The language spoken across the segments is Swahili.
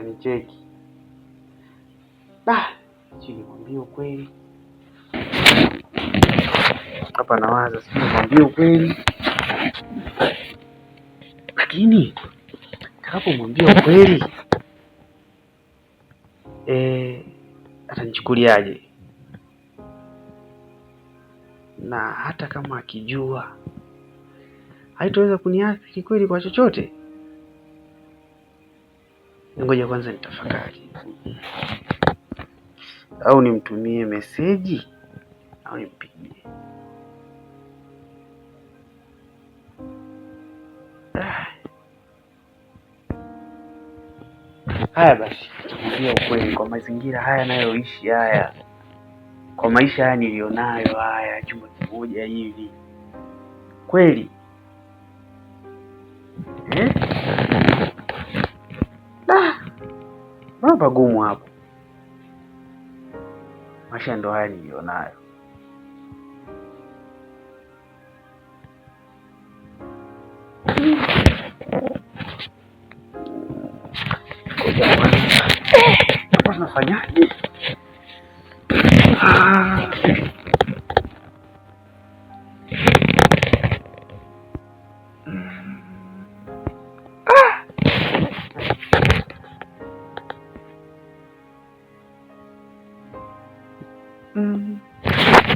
Kanicheki. Sijui nimwambie ukweli. Hapa nawaza sijui nimwambie ukweli. Lakini nitakapomwambia ukweli atanichukuliaje? Na hata kama akijua haitaweza kuniathiri kweli kwa chochote? Ngoja kwanza nitafakari. Au nimtumie meseji au nimpigie? Haya basi, nitamwambia ukweli kwa mazingira haya nayoishi haya, kwa maisha haya nilionayo haya, chumba kimoja hivi. Kweli mbona pagumu hapo? Maisha ndo haya nilionayo. Hapa nafanyaje?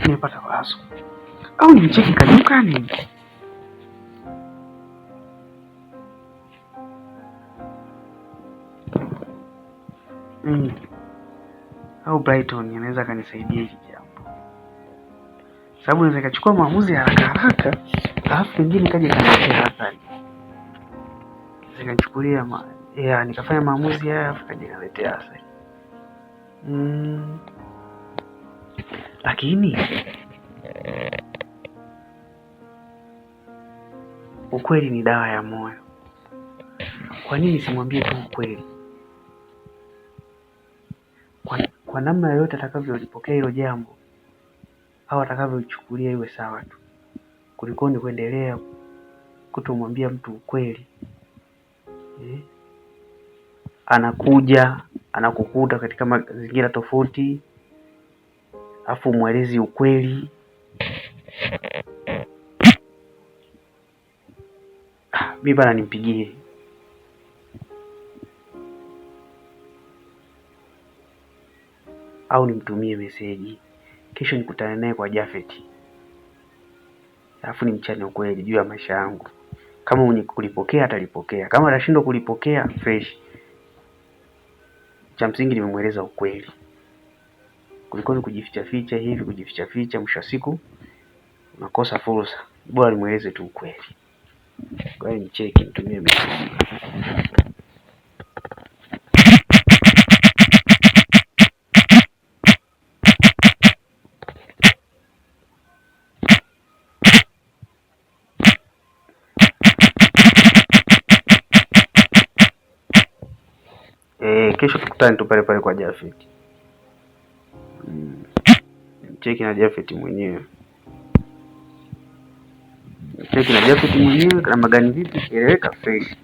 Nimepata wazo. Au nimcheki kadukani? Au Brighton anaweza kanisaidia hili jambo, sababu naweza kachukua maamuzi haraka alafu pengine kaje kaniletea athari. Nikachukulia nikafanya maamuzi haya alafu kaje kaniletea athari. Lakini ukweli ni dawa ya moyo. Kwa nini simwambie tu ukweli? Kwa namna yoyote atakavyolipokea hilo jambo au atakavyochukulia iwe sawa tu, kuliko ni kuendelea kutomwambia mtu ukweli. Anakuja anakukuta katika mazingira tofauti, afu mwelezi ukweli. Mimi bana nimpigie au nimtumie meseji, kesho nikutane naye kwa Jafet, alafu nimchane ukweli juu ya maisha yangu. Kama mwenye kulipokea atalipokea, kama atashindwa kulipokea fresh. Cha msingi nimemweleza ukweli, kuliko ni kujificha hivi, mwisho wa siku unakosa fursa. Bora nimweleze tu ukweli. Kwa hiyo nicheki, nitumie meseji. Kesho tukutane tu pale pale kwa Jafet. Cheki na Jafet mwenyewe. Kama gani vipi kieleweka fresh.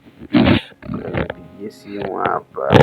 Simu hapa.